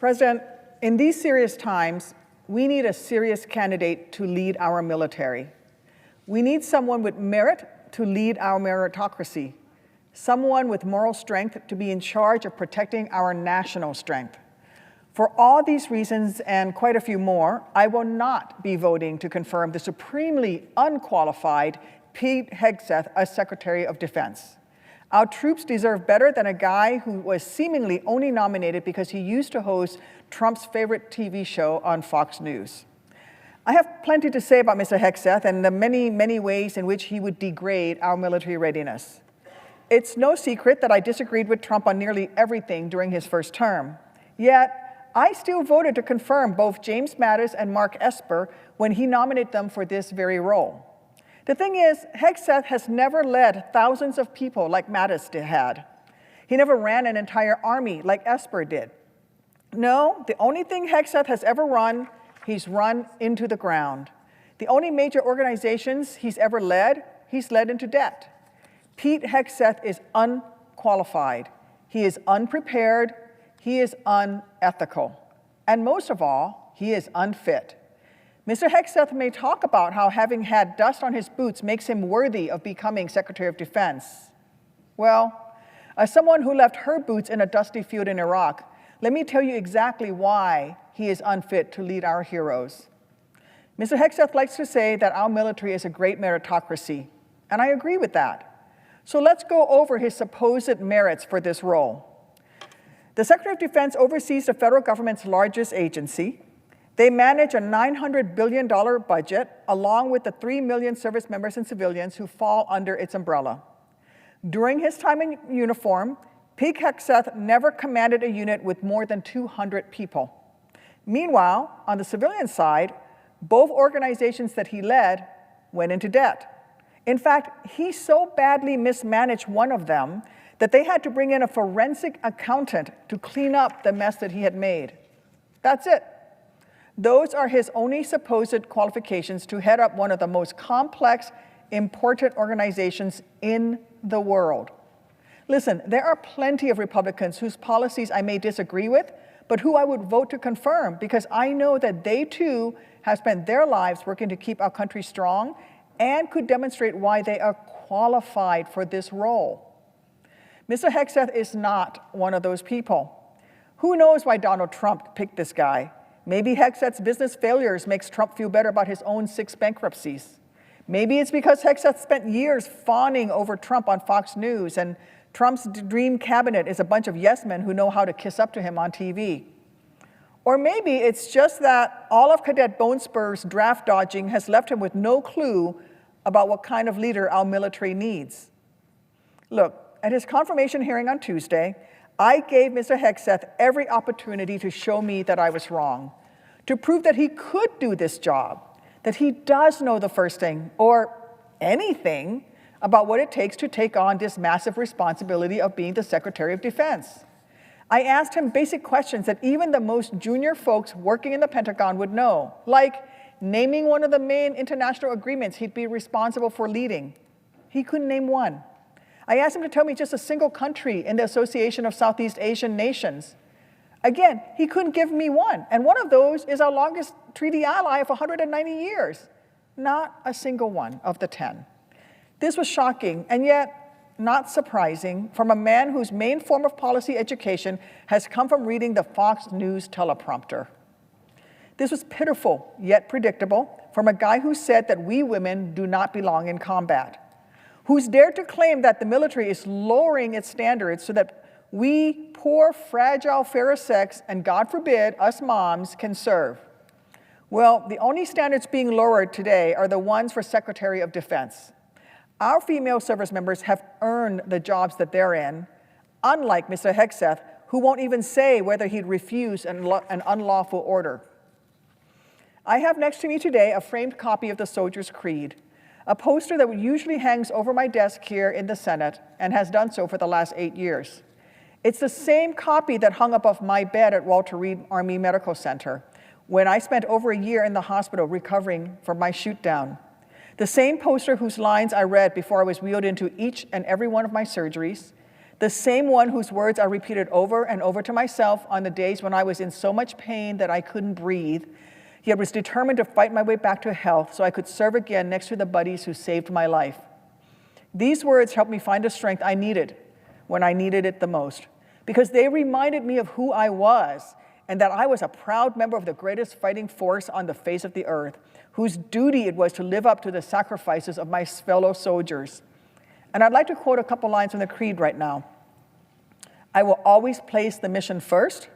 President, in these serious times, we need a serious candidate to lead our military. We need someone with merit to lead our meritocracy, someone with moral strength to be in charge of protecting our national strength. For all these reasons and quite a few more, I will not be voting to confirm the supremely unqualified Pete Hegseth as Secretary of Defense. Our troops deserve better than a guy who was seemingly only nominated because he used to host Trump's favorite TV show on Fox News. I have plenty to say about Mr. Hegseth and the many, many ways in which he would degrade our military readiness. It's no secret that I disagreed with Trump on nearly everything during his first term. Yet, I still voted to confirm both James Mattis and Mark Esper when he nominated them for this very role. The thing is, Hegseth has never led thousands of people like Mattis had. He never ran an entire army like Esper did. No, the only thing Hegseth has ever run, he's run into the ground. The only major organizations he's ever led, he's led into debt. Pete Hegseth is unqualified. He is unprepared. He is unethical. And most of all, he is unfit. Mr. Hegseth may talk about how having had dust on his boots makes him worthy of becoming Secretary of Defense. Well, as someone who left her boots in a dusty field in Iraq, let me tell you exactly why he is unfit to lead our heroes. Mr. Hegseth likes to say that our military is a great meritocracy, and I agree with that. So let's go over his supposed merits for this role. The Secretary of Defense oversees the federal government's largest agency. They manage a $900 billion budget, along with the 3 million service members and civilians who fall under its umbrella. During his time in uniform, Pete Hegseth never commanded a unit with more than 200 people. Meanwhile, on the civilian side, both organizations that he led went into debt. In fact, he so badly mismanaged one of them that they had to bring in a forensic accountant to clean up the mess that he had made. That's it. Those are his only supposed qualifications to head up one of the most complex, important organizations in the world. Listen, there are plenty of Republicans whose policies I may disagree with, but who I would vote to confirm because I know that they too have spent their lives working to keep our country strong and could demonstrate why they are qualified for this role. Mr. Hegseth is not one of those people. Who knows why Donald Trump picked this guy? Maybe Hegseth's business failures makes Trump feel better about his own 6 bankruptcies. Maybe it's because Hegseth spent years fawning over Trump on Fox News, and Trump's dream cabinet is a bunch of yes men who know how to kiss up to him on TV. Or maybe it's just that all of Cadet Bonespur's draft dodging has left him with no clue about what kind of leader our military needs. Look, at his confirmation hearing on Tuesday, I gave Mr. Hegseth every opportunity to show me that I was wrong, to prove that he could do this job, that he does know the first thing, or anything, about what it takes to take on this massive responsibility of being the Secretary of Defense. I asked him basic questions that even the most junior folks working in the Pentagon would know, like naming one of the main international agreements he'd be responsible for leading. He couldn't name one. I asked him to tell me just a single country in the Association of Southeast Asian Nations. Again, he couldn't give me one, and one of those is our longest treaty ally of 190 years. Not a single one of the 10. This was shocking, and yet not surprising from a man whose main form of policy education has come from reading the Fox News teleprompter. This was pitiful, yet predictable, from a guy who said that we women do not belong in combat, who's dared to claim that the military is lowering its standards so that we poor, fragile, fair sex, and God forbid, us moms, can serve. Well, the only standards being lowered today are the ones for Secretary of Defense. Our female service members have earned the jobs that they're in, unlike Mr. Hegseth, who won't even say whether he'd refuse an unlawful order. I have next to me today a framed copy of the Soldier's Creed, a poster that usually hangs over my desk here in the Senate and has done so for the last 8 years. It's the same copy that hung above my bed at Walter Reed Army Medical Center when I spent over a year in the hospital recovering from my shoot-down. The same poster whose lines I read before I was wheeled into each and every one of my surgeries. the same one whose words I repeated over and over to myself on the days when I was in so much pain that I couldn't breathe, yet was determined to fight my way back to health so I could serve again next to the buddies who saved my life. These words helped me find the strength I needed when I needed it the most, because they reminded me of who I was and that I was a proud member of the greatest fighting force on the face of the earth, whose duty it was to live up to the sacrifices of my fellow soldiers. And I'd like to quote a couple lines from the Creed right now. I will always place the mission first,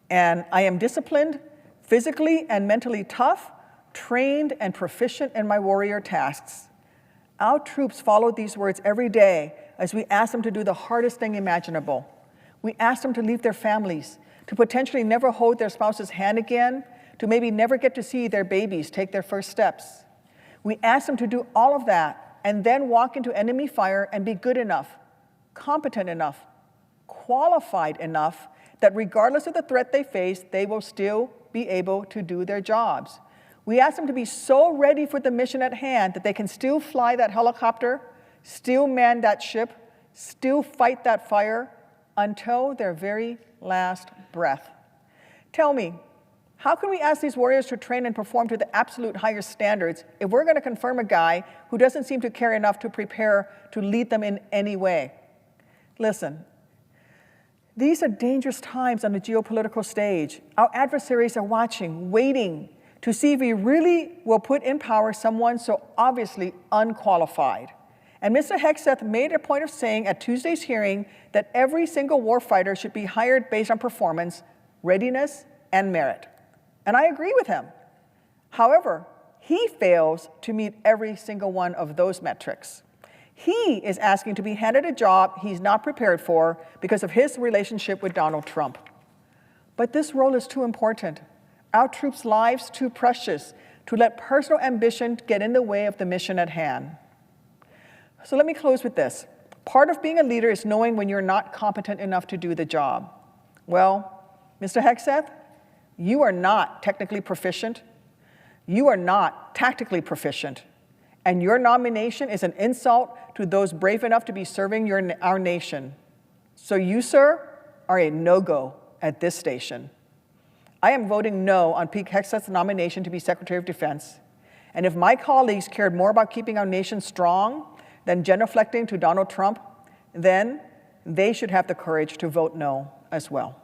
and I am disciplined, physically and mentally tough, trained and proficient in my warrior tasks. Our troops followed these words every day as we asked them to do the hardest thing imaginable. We asked them to leave their families, to potentially never hold their spouse's hand again, to maybe never get to see their babies take their first steps. We asked them to do all of that and then walk into enemy fire and be good enough, competent enough, qualified enough that regardless of the threat they face, they will still be able to do their jobs. We ask them to be so ready for the mission at hand that they can still fly that helicopter, still man that ship, still fight that fire until their very last breath. Tell me, how can we ask these warriors to train and perform to the absolute highest standards if we're going to confirm a guy who doesn't seem to care enough to prepare to lead them in any way? Listen, these are dangerous times on the geopolitical stage. Our adversaries are watching, waiting to see if we really will put in power someone so obviously unqualified. And Mr. Hegseth made a point of saying at Tuesday's hearing that every single warfighter should be hired based on performance, readiness, and merit. And I agree with him. However, he fails to meet every single one of those metrics. He is asking to be handed a job he's not prepared for because of his relationship with Donald Trump. But this role is too important. Our troops' lives too precious to let personal ambition get in the way of the mission at hand. So let me close with this. Part of being a leader is knowing when you're not competent enough to do the job. Well, Mr. Hegseth, you are not technically proficient. You are not tactically proficient. And your nomination is an insult to those brave enough to be serving our nation. So you, sir, are a no-go at this station. I am voting no on Pete Hegseth's nomination to be Secretary of Defense. And if my colleagues cared more about keeping our nation strong than genuflecting to Donald Trump, then they should have the courage to vote no as well.